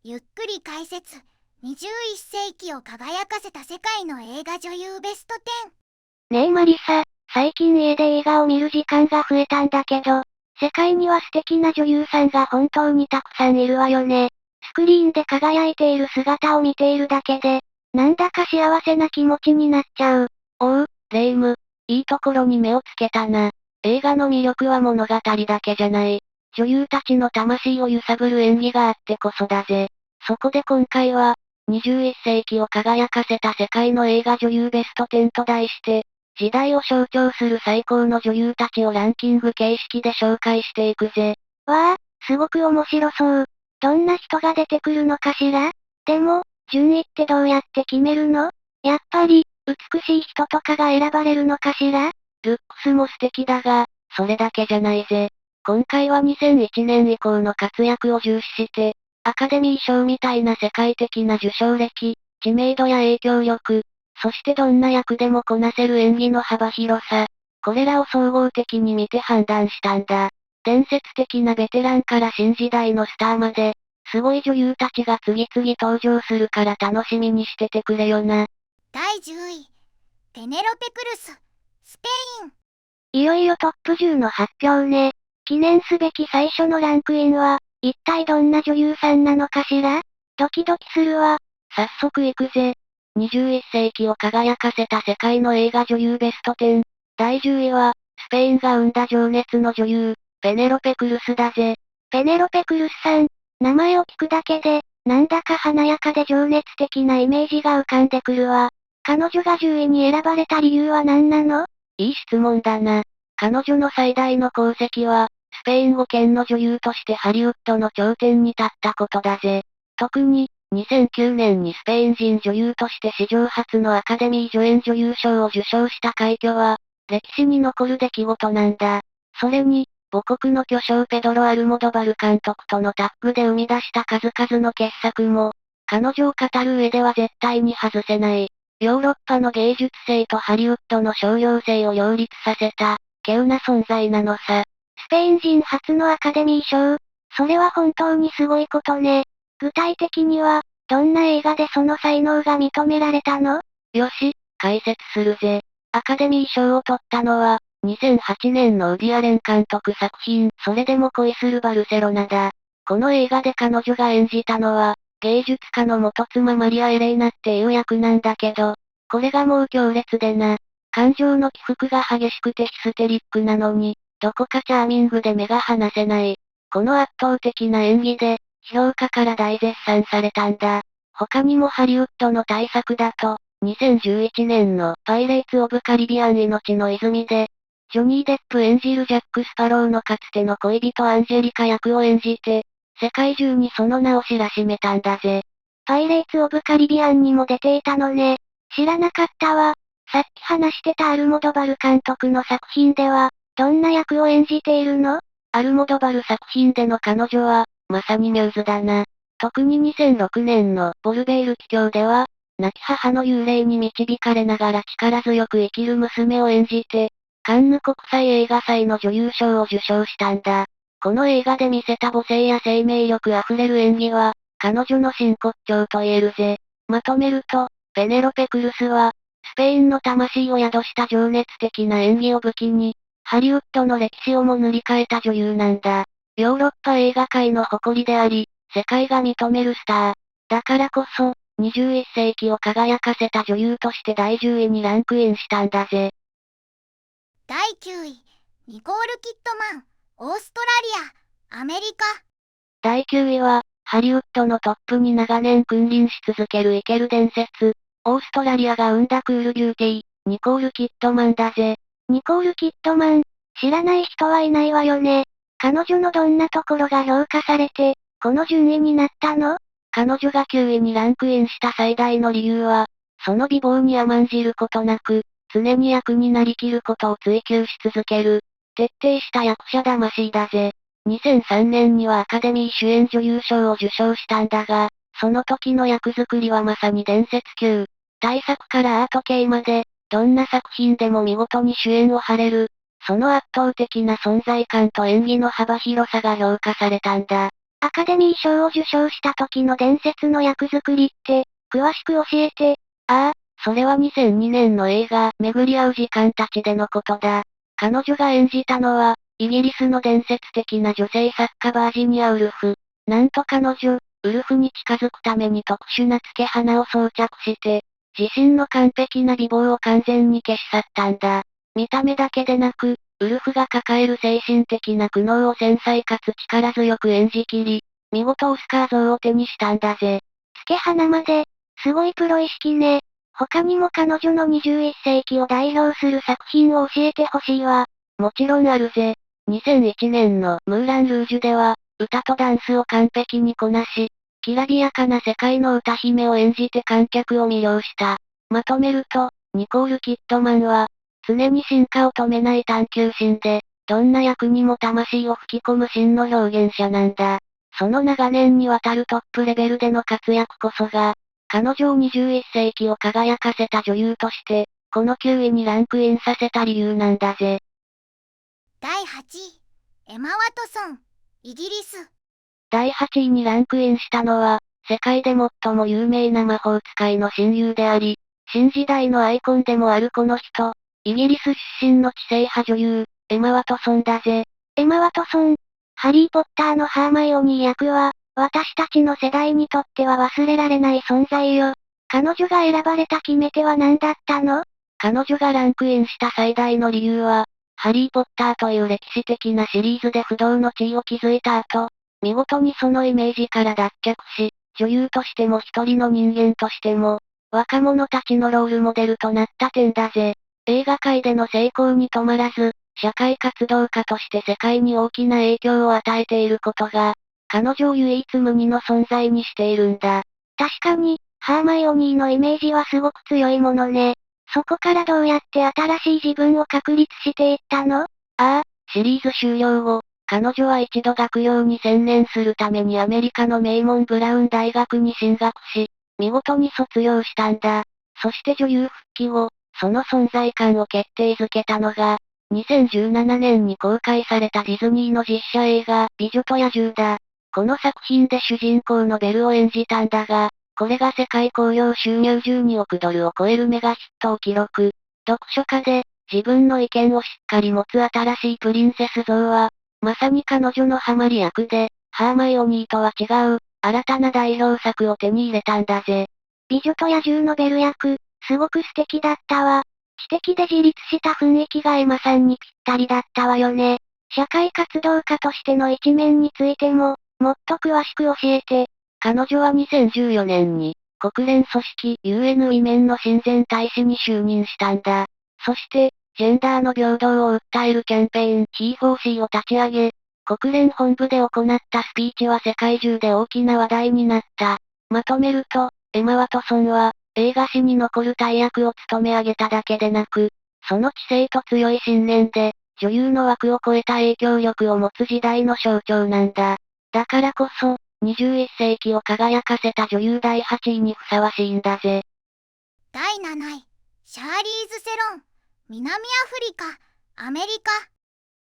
ゆっくり解説。21世紀を輝かせた世界の映画女優ベスト10。ねえマリサ、最近家で映画を見る時間が増えたんだけど、世界には素敵な女優さんが本当にたくさんいるわよね。スクリーンで輝いている姿を見ているだけで、なんだか幸せな気持ちになっちゃう。おう、レイム。いいところに目をつけたな。映画の魅力は物語だけじゃない。女優たちの魂を揺さぶる演技があってこそだぜ。そこで今回は、21世紀を輝かせた世界の映画女優ベスト10と題して、時代を象徴する最高の女優たちをランキング形式で紹介していくぜ。わあ、すごく面白そう。どんな人が出てくるのかしら？でも、順位ってどうやって決めるの？やっぱり、美しい人とかが選ばれるのかしら？ルックスも素敵だが、それだけじゃないぜ。今回は2001年以降の活躍を重視して、アカデミー賞みたいな世界的な受賞歴、知名度や影響力、そしてどんな役でもこなせる演技の幅広さ、これらを総合的に見て判断したんだ。伝説的なベテランから新時代のスターまで、すごい女優たちが次々登場するから楽しみにしててくれよな。第10位、ペネロペ・クルス、スペイン。いよいよトップ10の発表ね。記念すべき最初のランクインは、一体どんな女優さんなのかしら？ドキドキするわ。早速行くぜ。21世紀を輝かせた世界の映画女優ベスト10。第10位は、スペインが生んだ情熱の女優、ペネロペ・クルスだぜ。ペネロペ・クルスさん。名前を聞くだけで、なんだか華やかで情熱的なイメージが浮かんでくるわ。彼女が10位に選ばれた理由は何なの？いい質問だな。彼女の最大の功績は、スペイン語圏の女優としてハリウッドの頂点に立ったことだぜ。特に、2009年にスペイン人女優として史上初のアカデミー助演女優賞を受賞した快挙は、歴史に残る出来事なんだ。それに、母国の巨匠ペドロ・アルモドバル監督とのタッグで生み出した数々の傑作も、彼女を語る上では絶対に外せない。ヨーロッパの芸術性とハリウッドの商業性を両立させた、稀有な存在なのさ。スペイン人初のアカデミー賞。それは本当にすごいことね。具体的には、どんな映画でその才能が認められたの？よし、解説するぜ。アカデミー賞を取ったのは、2008年のウディアレン監督作品、それでも恋するバルセロナだ。この映画で彼女が演じたのは、芸術家の元妻マリア・エレーナっていう役なんだけど、これがもう強烈でな。感情の起伏が激しくてヒステリックなのに、どこかチャーミングで目が離せない。この圧倒的な演技で、評価から大絶賛されたんだ。他にもハリウッドの大作だと、2011年のパイレーツ・オブ・カリビアン命の泉で、ジョニー・デップ演じるジャック・スパローのかつての恋人アンジェリカ役を演じて、世界中にその名を知らしめたんだぜ。パイレーツ・オブ・カリビアンにも出ていたのね。知らなかったわ。さっき話してたアルモドバル監督の作品では、どんな役を演じているの？アルモドバル作品での彼女は、まさにミューズだな。特に2006年のボルベール奇境では、亡き母の幽霊に導かれながら力強く生きる娘を演じて、カンヌ国際映画祭の女優賞を受賞したんだ。この映画で見せた母性や生命力あふれる演技は、彼女の真骨頂と言えるぜ。まとめると、ペネロペ・クルスは、スペインの魂を宿した情熱的な演技を武器に、ハリウッドの歴史をも塗り替えた女優なんだ。ヨーロッパ映画界の誇りであり、世界が認めるスター。だからこそ、21世紀を輝かせた女優として第10位にランクインしたんだぜ。第9位、ニコール・キットマン、オーストラリア、アメリカ。第9位は、ハリウッドのトップに長年君臨し続けるイケる伝説。オーストラリアが生んだクールビューティー、ニコール・キットマンだぜ。ニコール・キットマン。知らない人はいないわよね。彼女のどんなところが評価されて、この順位になったの？彼女が9位にランクインした最大の理由は、その美貌に甘んじることなく、常に役になりきることを追求し続ける、徹底した役者魂だぜ。2003年にはアカデミー主演女優賞を受賞したんだが、その時の役作りはまさに伝説級。大作からアート系まで、どんな作品でも見事に主演を張れる。その圧倒的な存在感と演技の幅広さが評価されたんだ。アカデミー賞を受賞した時の伝説の役作りって、詳しく教えて。それは2002年の映画、巡り合う時間たちでのことだ。彼女が演じたのは、イギリスの伝説的な女性作家バージニア・ウルフ。なんと彼女、ウルフに近づくために特殊な付け鼻を装着して、自身の完璧な美貌を完全に消し去ったんだ。見た目だけでなく、ウルフが抱える精神的な苦悩を繊細かつ力強く演じきり、見事オスカー像を手にしたんだぜ。付け鼻まで、すごいプロ意識ね。他にも彼女の21世紀を代表する作品を教えてほしいわ。もちろんあるぜ。2001年のムーラン・ルージュでは、歌とダンスを完璧にこなし、きらびやかな世界の歌姫を演じて観客を魅了した。まとめると、ニコール・キッドマンは、常に進化を止めない探求心で、どんな役にも魂を吹き込む真の表現者なんだ。その長年にわたるトップレベルでの活躍こそが、彼女を21世紀を輝かせた女優として、この9位にランクインさせた理由なんだぜ。第8位、エマ・ワトソン、イギリス。第8位にランクインしたのは、世界で最も有名な魔法使いの親友であり、新時代のアイコンでもあるこの人、イギリス出身の知性派女優、エマ・ワトソンだぜ。エマ・ワトソン。ハリー・ポッターのハーマイオニー役は、私たちの世代にとっては忘れられない存在よ。彼女が選ばれた決め手は何だったの？彼女がランクインした最大の理由は、ハリー・ポッターという歴史的なシリーズで不動の地位を築いた後、見事にそのイメージから脱却し、女優としても一人の人間としても、若者たちのロールモデルとなった点だぜ。映画界での成功に止まらず、社会活動家として世界に大きな影響を与えていることが、彼女を唯一無二の存在にしているんだ。確かに、ハーマイオニーのイメージはすごく強いものね。そこからどうやって新しい自分を確立していったの？シリーズ終了後、彼女は一度学業に専念するためにアメリカの名門ブラウン大学に進学し、見事に卒業したんだ。そして女優復帰後、その存在感を決定づけたのが、2017年に公開されたディズニーの実写映画、美女と野獣だ。この作品で主人公のベルを演じたんだが、これが世界興行収入12億ドルを超えるメガヒットを記録。読書家で、自分の意見をしっかり持つ新しいプリンセス像は、まさに彼女のハマり役で、ハーマイオニーとは違う、新たな代表作を手に入れたんだぜ。美女と野獣のベル役、すごく素敵だったわ。知的で自立した雰囲気がエマさんにぴったりだったわよね。社会活動家としての一面についても、もっと詳しく教えて。彼女は2014年に、国連組織 UN ウィメンの親善大使に就任したんだ。そして、ジェンダーの平等を訴えるキャンペーン He4C を立ち上げ、国連本部で行ったスピーチは世界中で大きな話題になった。まとめると、エマ・ワトソンは、映画史に残る大役を務め上げただけでなく、その知性と強い信念で、女優の枠を超えた影響力を持つ時代の象徴なんだ。だからこそ、21世紀を輝かせた女優第8位にふさわしいんだぜ。第7位、シャーリーズ・セロン、南アフリカ、アメリカ。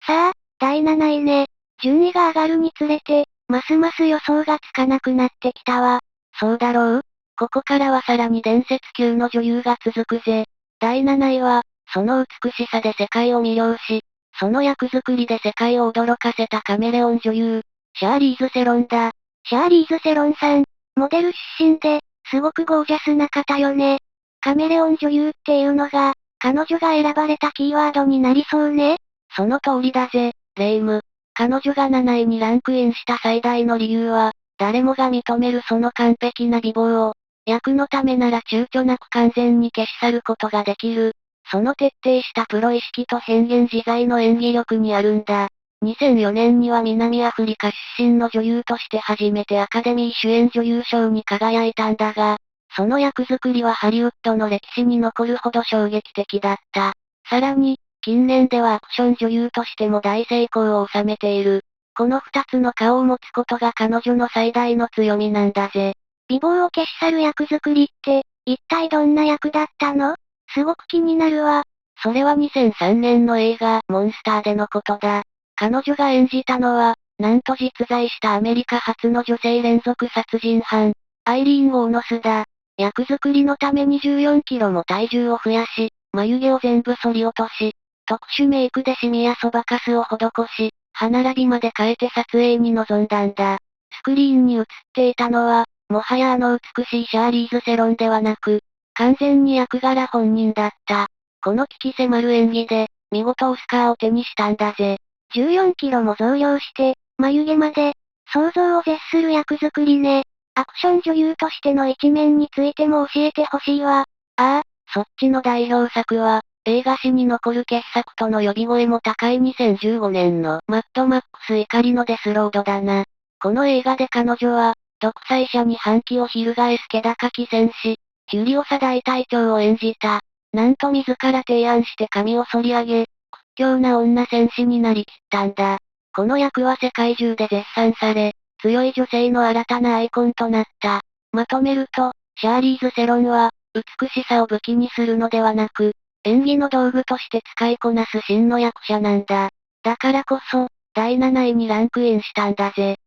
さあ、第7位ね。順位が上がるにつれて、ますます予想がつかなくなってきたわ。そうだろう？ここからはさらに伝説級の女優が続くぜ。第7位は、その美しさで世界を魅了し、その役作りで世界を驚かせたカメレオン女優、シャーリーズ・セロンだ。シャーリーズ・セロンさん、モデル出身で、すごくゴージャスな方よね。カメレオン女優っていうのが、彼女が選ばれたキーワードになりそうね。その通りだぜ、レイム。彼女が7位にランクインした最大の理由は、誰もが認めるその完璧な美貌を、役のためなら躊躇なく完全に消し去ることができる。その徹底したプロ意識と変幻自在の演技力にあるんだ。2004年には南アフリカ出身の女優として初めてアカデミー主演女優賞に輝いたんだが、その役作りはハリウッドの歴史に残るほど衝撃的だった。さらに、近年ではアクション女優としても大成功を収めている。この二つの顔を持つことが彼女の最大の強みなんだぜ。美貌を消し去る役作りって、一体どんな役だったの？すごく気になるわ。それは2003年の映画、モンスターでのことだ。彼女が演じたのは、なんと実在したアメリカ初の女性連続殺人犯、アイリーン・ウォーノスだ。役作りのために14キロも体重を増やし、眉毛を全部剃り落とし、特殊メイクでシミやそばかすを施し、歯並びまで変えて撮影に臨んだんだ。スクリーンに映っていたのは、もはやあの美しいシャーリーズ・セロンではなく、完全に役柄本人だった。この鬼気迫る演技で、見事オスカーを手にしたんだぜ。14キロも増量して、眉毛まで、想像を絶する役作りね。アクション女優としての一面についても教えてほしいわ。ああ、そっちの代表作は、映画史に残る傑作との呼び声も高い2015年のマッドマックス怒りのデスロードだな。この映画で彼女は、独裁者に反旗を翻す気高き戦士、フュリオサ大隊長を演じた。なんと自ら提案して髪を剃り上げ、屈強な女戦士になりきったんだ。この役は世界中で絶賛され、強い女性の新たなアイコンとなった。まとめると、シャーリーズ・セロンは、美しさを武器にするのではなく、演技の道具として使いこなす真の役者なんだ。だからこそ、第7位にランクインしたんだぜ。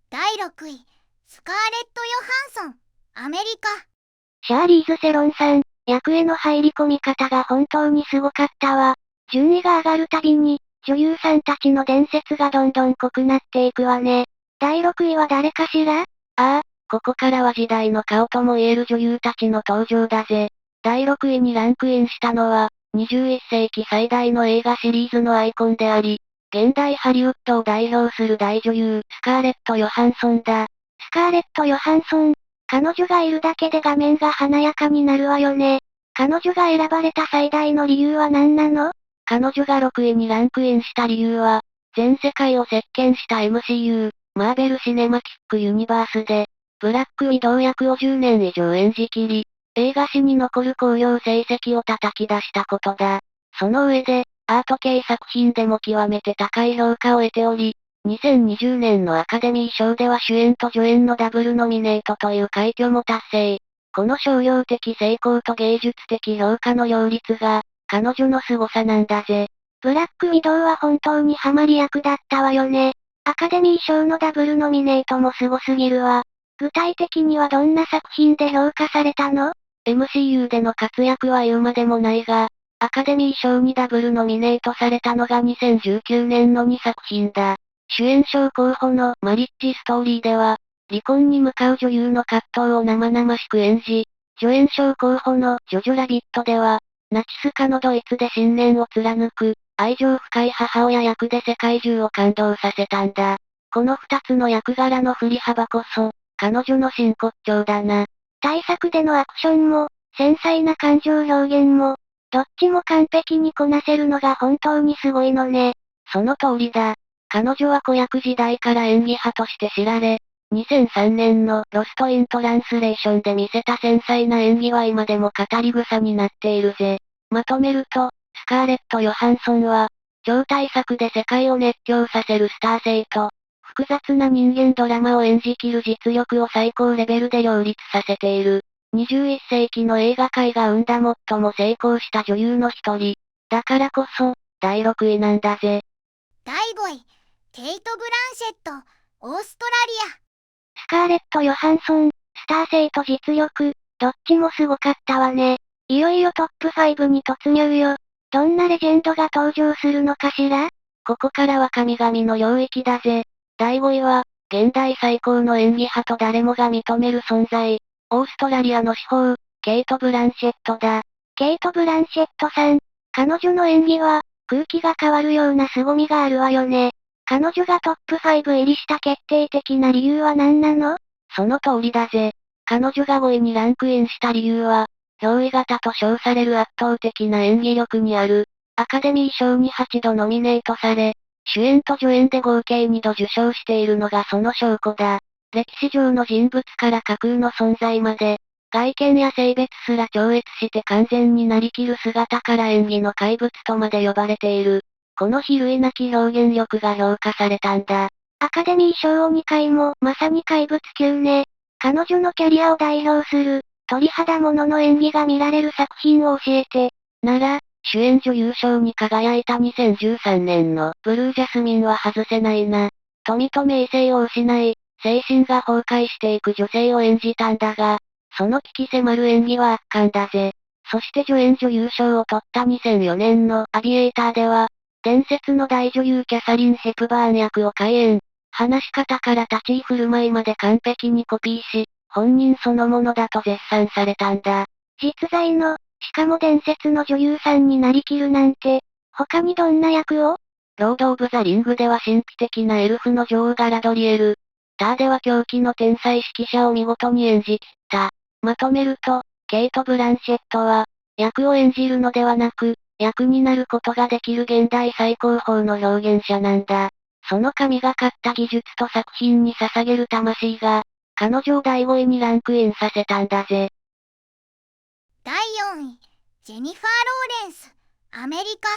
第6位、スカーレット・ヨハンソン、アメリカ。シャーリーズ・セロンさん、役への入り込み方が本当にすごかったわ。順位が上がるたびに、女優さんたちの伝説がどんどん濃くなっていくわね。第6位は誰かしら？ああ、ここからは時代の顔とも言える女優たちの登場だぜ。第6位にランクインしたのは、21世紀最大の映画シリーズのアイコンであり、現代ハリウッドを代表する大女優、スカーレット・ヨハンソンだ。スカーレット・ヨハンソン。彼女がいるだけで画面が華やかになるわよね。彼女が選ばれた最大の理由は何なの？彼女が6位にランクインした理由は、全世界を席巻した MCU、マーベル・シネマティック・ユニバースで、ブラック・ウィドウ役を10年以上演じきり、映画史に残る興行成績を叩き出したことだ。その上で、アート系作品でも極めて高い評価を得ており、2020年のアカデミー賞では主演と助演のダブルノミネートという快挙も達成。この商業的成功と芸術的評価の両立が、彼女の凄さなんだぜ。ブラックウィドウは本当にハマり役だったわよね。アカデミー賞のダブルノミネートもすごすぎるわ。具体的にはどんな作品で評価されたの？ MCU での活躍は言うまでもないが、アカデミー賞にダブルノミネートされたのが2019年の2作品だ。主演賞候補のマリッジストーリーでは、離婚に向かう女優の葛藤を生々しく演じ、助演賞候補のジョジョラビットでは、ナチス下のドイツで信念を貫く、愛情深い母親役で世界中を感動させたんだ。この2つの役柄の振り幅こそ、彼女の真骨頂だな。大作でのアクションも、繊細な感情表現も、どっちも完璧にこなせるのが本当にすごいのね。その通りだ。彼女は子役時代から演技派として知られ、2003年のロスト・イン・トランスレーションで見せた繊細な演技は今でも語り草になっているぜ。まとめると、スカーレット・ヨハンソンは、超大作で世界を熱狂させるスター性と、複雑な人間ドラマを演じきる実力を最高レベルで両立させている。21世紀の映画界が生んだ最も成功した女優の一人。だからこそ、第6位なんだぜ。第5位、ケイト・ブランシェット、オーストラリア。スカーレット・ヨハンソン、スター性と実力、どっちもすごかったわね。いよいよトップ5に突入よ。どんなレジェンドが登場するのかしら？ここからは神々の領域だぜ。第5位は、現代最高の演技派と誰もが認める存在。オーストラリアの至宝、ケイト・ブランシェットだ。ケイト・ブランシェットさん。彼女の演技は、空気が変わるような凄みがあるわよね。彼女がトップ5入りした決定的な理由は何なの？その通りだぜ。彼女が5位にランクインした理由は、憑依型と称される圧倒的な演技力にある。アカデミー賞に8度ノミネートされ、主演と助演で合計2度受賞しているのがその証拠だ。歴史上の人物から架空の存在まで、外見や性別すら超越して完全になりきる姿から演技の怪物とまで呼ばれている。この比類なき表現力が評価されたんだ。アカデミー賞を2回も、まさに怪物級ね。彼女のキャリアを代表する、鳥肌ものの演技が見られる作品を教えて。なら、主演女優賞に輝いた2013年のブルージャスミンは外せないな。富と名声を失い、精神が崩壊していく女性を演じたんだが、その鬼気迫る演技は圧巻だぜ。そして助演女優賞を取った2004年のアビエーターでは、伝説の大女優キャサリン・ヘプバーン役を怪演。話し方から立ち居振る舞いまで完璧にコピーし、本人そのものだと絶賛されたんだ。実在の、しかも伝説の女優さんになりきるなんて、他にどんな役を？ロード・オブ・ザ・リングでは神秘的なエルフの女王ガラドリエル。ターでは狂気の天才指揮者を見事に演じ切った。まとめると、ケイト・ブランシェットは、役を演じるのではなく、役になることができる現代最高峰の表現者なんだ。その神がかった技術と作品に捧げる魂が、彼女を第5位にランクインさせたんだぜ。第4位、ジェニファー・ローレンス、アメリカ。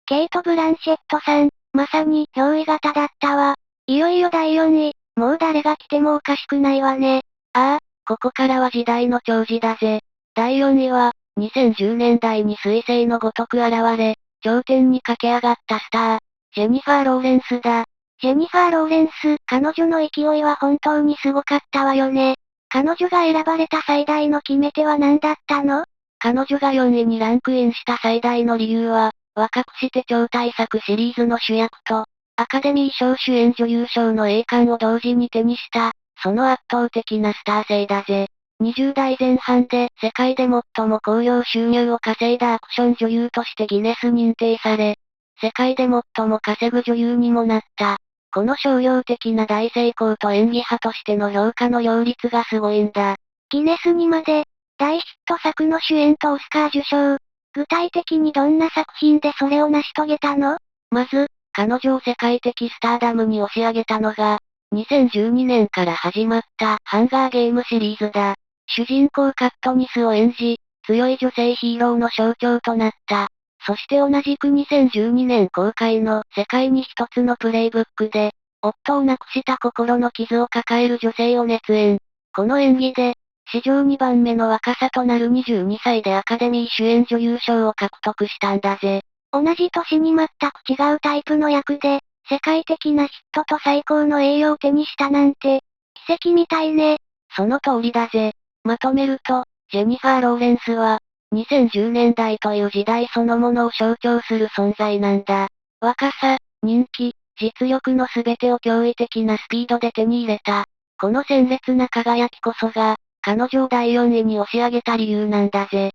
ケイト・ブランシェットさん、まさに憑依型だったわ。いよいよ第4位、もう誰が来てもおかしくないわね。ああ、ここからは時代の寵児だぜ。第4位は、2010年代に彗星のごとく現れ、頂点に駆け上がったスター、ジェニファー・ローレンスだ。ジェニファー・ローレンス、彼女の勢いは本当にすごかったわよね。彼女が選ばれた最大の決め手は何だったの？彼女が4位にランクインした最大の理由は、若くして超大作シリーズの主役と、アカデミー賞主演女優賞の栄冠を同時に手にした、その圧倒的なスター性だぜ。20代前半で世界で最も興行収入を稼いだアクション女優としてギネス認定され、世界で最も稼ぐ女優にもなった。この商業的な大成功と演技派としての評価の両立がすごいんだ。ギネスにまで、大ヒット作の主演とオスカー受賞。具体的にどんな作品でそれを成し遂げたの？まず、彼女を世界的スターダムに押し上げたのが、2012年から始まったハンガーゲームシリーズだ。主人公カットニスを演じ、強い女性ヒーローの象徴となった。そして同じく2012年公開の世界に一つのプレイブックで、夫を亡くした心の傷を抱える女性を熱演。この演技で、史上2番目の若さとなる22歳でアカデミー主演女優賞を獲得したんだぜ。同じ年に全く違うタイプの役で、世界的なヒットと最高の栄誉を手にしたなんて、奇跡みたいね。その通りだぜ。まとめると、ジェニファー・ローレンスは、2010年代という時代そのものを象徴する存在なんだ。若さ、人気、実力のすべてを驚異的なスピードで手に入れた。この鮮烈な輝きこそが、彼女を第4位に押し上げた理由なんだぜ。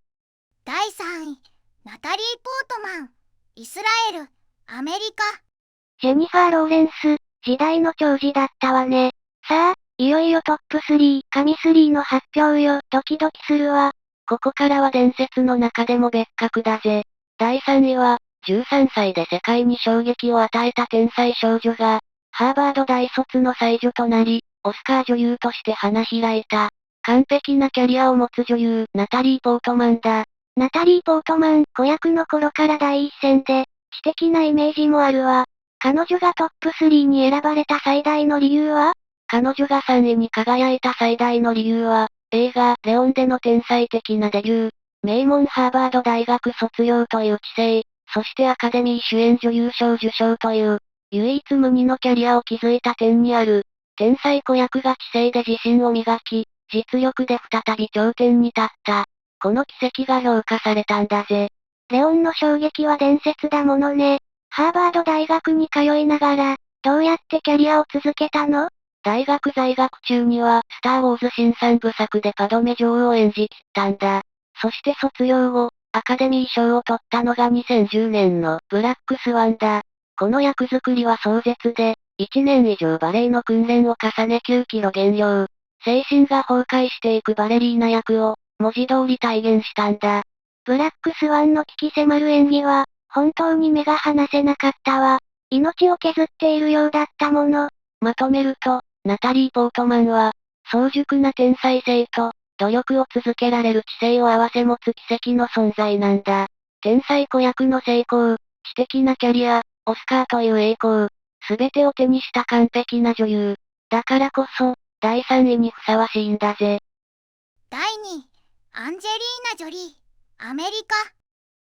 第3位、ナタリー・ポートマン、イスラエル、アメリカ。ジェニファー・ローレンス、時代の寵児だったわね。さあ、いよいよトップ3、神3の発表よ。ドキドキするわ。ここからは伝説の中でも別格だぜ。第3位は、13歳で世界に衝撃を与えた天才少女が、ハーバード大卒の才女となり、オスカー女優として花開いた。完璧なキャリアを持つ女優、ナタリー・ポートマンだ。ナタリー・ポートマン、子役の頃から第一線で、知的なイメージもあるわ。彼女がトップ3に選ばれた最大の理由は？彼女が3位に輝いた最大の理由は、映画、レオンでの天才的なデビュー、名門ハーバード大学卒業という知性、そしてアカデミー主演女優賞受賞という、唯一無二のキャリアを築いた点にある。天才子役が知性で自信を磨き、実力で再び頂点に立った。この奇跡が評価されたんだぜ。レオンの衝撃は伝説だものね。ハーバード大学に通いながら、どうやってキャリアを続けたの？大学在学中には、スター・ウォーズ新3部作でパドメ女王を演じ切ったんだ。そして卒業後、アカデミー賞を取ったのが2010年のブラックスワンだ。この役作りは壮絶で、1年以上バレエの訓練を重ね9キロ減量。精神が崩壊していくバレリーナ役を、文字通り体現したんだ。ブラックスワンの鬼気迫る演技は、本当に目が離せなかったわ。命を削っているようだったもの。まとめると、ナタリー・ポートマンは、早熟な天才性と、努力を続けられる知性を併せ持つ奇跡の存在なんだ。天才子役の成功、知的なキャリア、オスカーという栄光、すべてを手にした完璧な女優。だからこそ、第3位にふさわしいんだぜ。第2位、アンジェリーナ・ジョリー、アメリカ。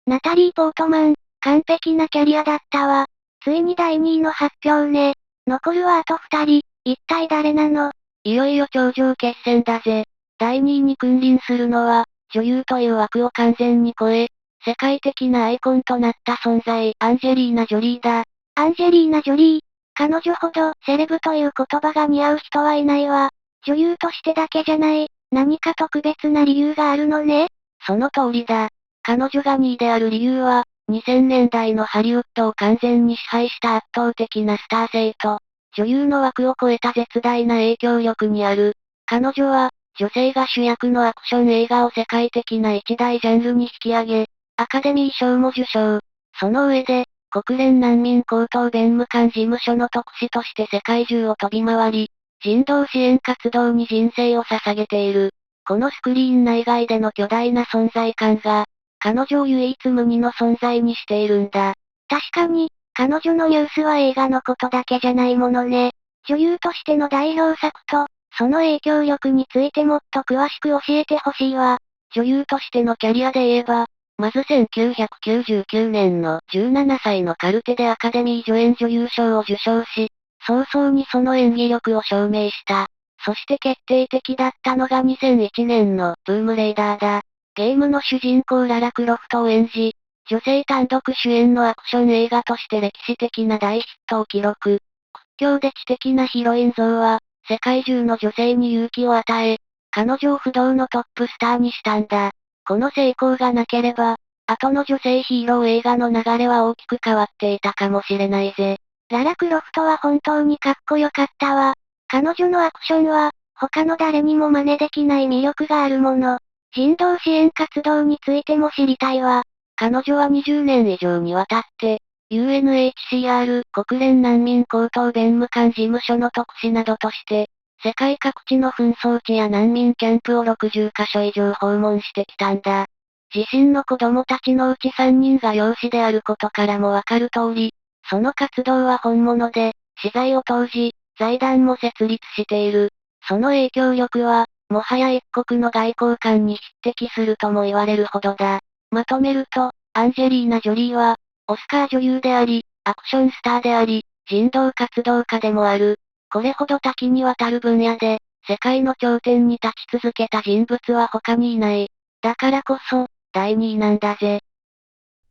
ナタリー・ポートマン、完璧なキャリアだったわ。ついに第2位の発表ね。残るはあと2人、一体誰なの？いよいよ頂上決戦だぜ。第2位に君臨するのは、女優という枠を完全に超え、世界的なアイコンとなった存在、アンジェリーナ・ジョリーだ。アンジェリーナ・ジョリー。彼女ほどセレブという言葉が似合う人はいないわ。女優としてだけじゃない、何か特別な理由があるのね。その通りだ。彼女が2位である理由は、2000年代のハリウッドを完全に支配した圧倒的なスター性と、女優の枠を超えた絶大な影響力にある。彼女は、女性が主役のアクション映画を世界的な一大ジャンルに引き上げ、アカデミー賞も受賞。その上で、国連難民高等弁務官事務所の特使として世界中を飛び回り、人道支援活動に人生を捧げている。このスクリーン内外での巨大な存在感が、彼女を唯一無二の存在にしているんだ。確かに、彼女のニュースは映画のことだけじゃないものね。女優としての代表作と、その影響力についてもっと詳しく教えてほしいわ。女優としてのキャリアで言えば、まず1999年の17歳のカルテでアカデミー助演女優賞を受賞し、早々にその演技力を証明した。そして決定的だったのが2001年のトゥームレイダーだ。ゲームの主人公ララ・クロフトを演じ、女性単独主演のアクション映画として歴史的な大ヒットを記録。屈強で知的なヒロイン像は、世界中の女性に勇気を与え、彼女を不動のトップスターにしたんだ。この成功がなければ、後の女性ヒーロー映画の流れは大きく変わっていたかもしれないぜ。ララ・クロフトは本当にかっこよかったわ。彼女のアクションは、他の誰にも真似できない魅力があるもの。人道支援活動についても知りたいわ。彼女は20年以上にわたって、UNHCR 国連難民高等弁務官事務所の特使などとして、世界各地の紛争地や難民キャンプを60カ所以上訪問してきたんだ。自身の子供たちのうち3人が養子であることからもわかる通り、その活動は本物で、資材を投じ、財団も設立している。その影響力は、もはや一国の外交官に匹敵するとも言われるほどだ。まとめると、アンジェリーナ・ジョリーは、オスカー女優であり、アクションスターであり、人道活動家でもある。これほど多岐にわたる分野で、世界の頂点に立ち続けた人物は他にいない。だからこそ、第2位なんだぜ。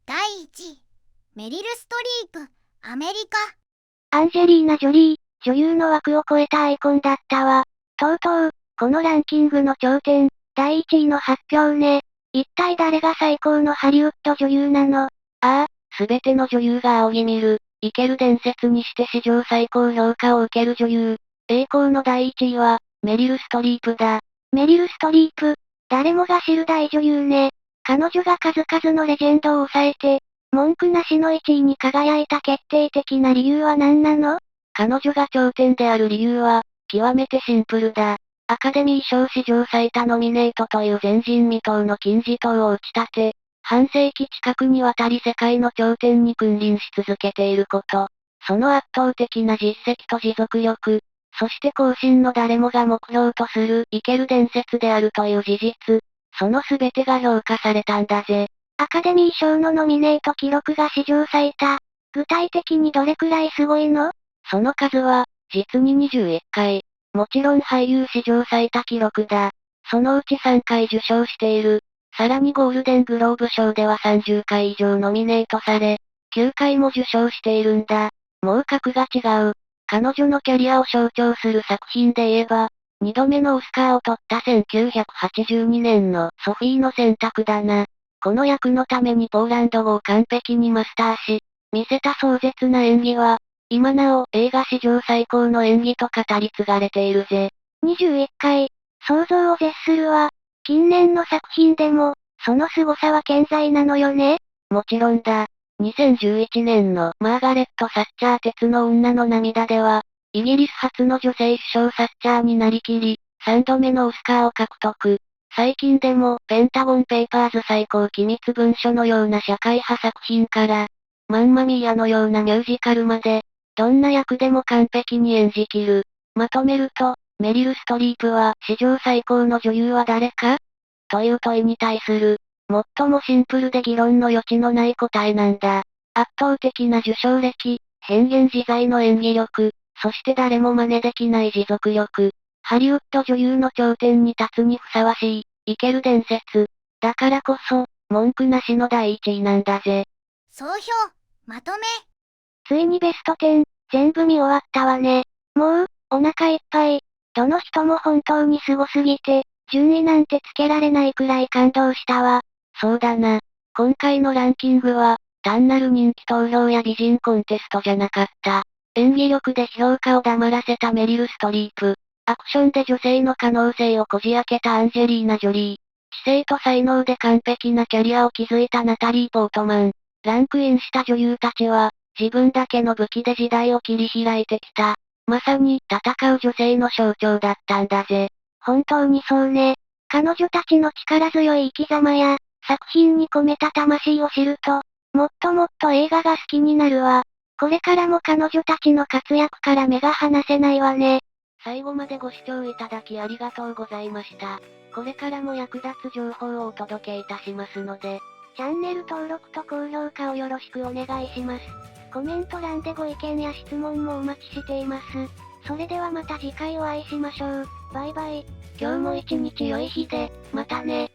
第1位、メリル・ストリープ、アメリカ。アンジェリーナ・ジョリー、女優の枠を超えたアイコンだったわ。とうとう、このランキングの頂点、第1位の発表ね。一体誰が最高のハリウッド女優なの？ああ、すべての女優が仰ぎ見る、生ける伝説にして史上最高評価を受ける女優。栄光の第1位は、メリル・ストリープだ。メリル・ストリープ、誰もが知る大女優ね。彼女が数々のレジェンドを抑えて、文句なしの1位に輝いた決定的な理由は何なの？彼女が頂点である理由は、極めてシンプルだ。アカデミー賞史上最多ノミネートという前人未到の金字塔を打ち立て、半世紀近くにわたり世界の頂点に君臨し続けていること。その圧倒的な実績と持続力、そして後進の誰もが目標とする生ける伝説であるという事実。その全てが評価されたんだぜ。アカデミー賞のノミネート記録が史上最多。具体的にどれくらいすごいの？その数は、実に21回。もちろん俳優史上最多記録だ。そのうち3回受賞している。さらにゴールデングローブ賞では30回以上ノミネートされ、9回も受賞しているんだ。もう格が違う。彼女のキャリアを象徴する作品で言えば、2度目のオスカーを取った1982年のソフィーの選択だな。この役のためにポーランド語を完璧にマスターし、見せた壮絶な演技は、今なお映画史上最高の演技と語り継がれているぜ。21回、想像を絶するわ。近年の作品でも、その凄さは健在なのよね？もちろんだ。2011年のマーガレット・サッチャー鉄の女の涙では、イギリス初の女性首相サッチャーになりきり、3度目のオスカーを獲得。最近でも、ペンタゴン・ペーパーズ最高機密文書のような社会派作品から、マンマミーアのようなミュージカルまで、どんな役でも完璧に演じきる。まとめると、メリル・ストリープは史上最高の女優は誰か？という問いに対する、最もシンプルで議論の余地のない答えなんだ。圧倒的な受賞歴、変幻自在の演技力、そして誰も真似できない持続力。ハリウッド女優の頂点に立つにふさわしい、生ける伝説。だからこそ、文句なしの第一位なんだぜ。総評、まとめ。ついにベスト10、全部見終わったわね。もう、お腹いっぱい。どの人も本当にすごすぎて、順位なんてつけられないくらい感動したわ。そうだな。今回のランキングは、単なる人気投票や美人コンテストじゃなかった。演技力で評価を黙らせたメリル・ストリープ。アクションで女性の可能性をこじ開けたアンジェリーナ・ジョリー。知性と才能で完璧なキャリアを築いたナタリー・ポートマン。ランクインした女優たちは、自分だけの武器で時代を切り開いてきた。まさに、戦う女性の象徴だったんだぜ。本当にそうね。彼女たちの力強い生き様や、作品に込めた魂を知ると、もっともっと映画が好きになるわ。これからも彼女たちの活躍から目が離せないわね。最後までご視聴いただきありがとうございました。これからも役立つ情報をお届けいたしますので、チャンネル登録と高評価をよろしくお願いします。コメント欄でご意見や質問もお待ちしています。それではまた次回お会いしましょう。バイバイ。今日も一日良い日で、またね。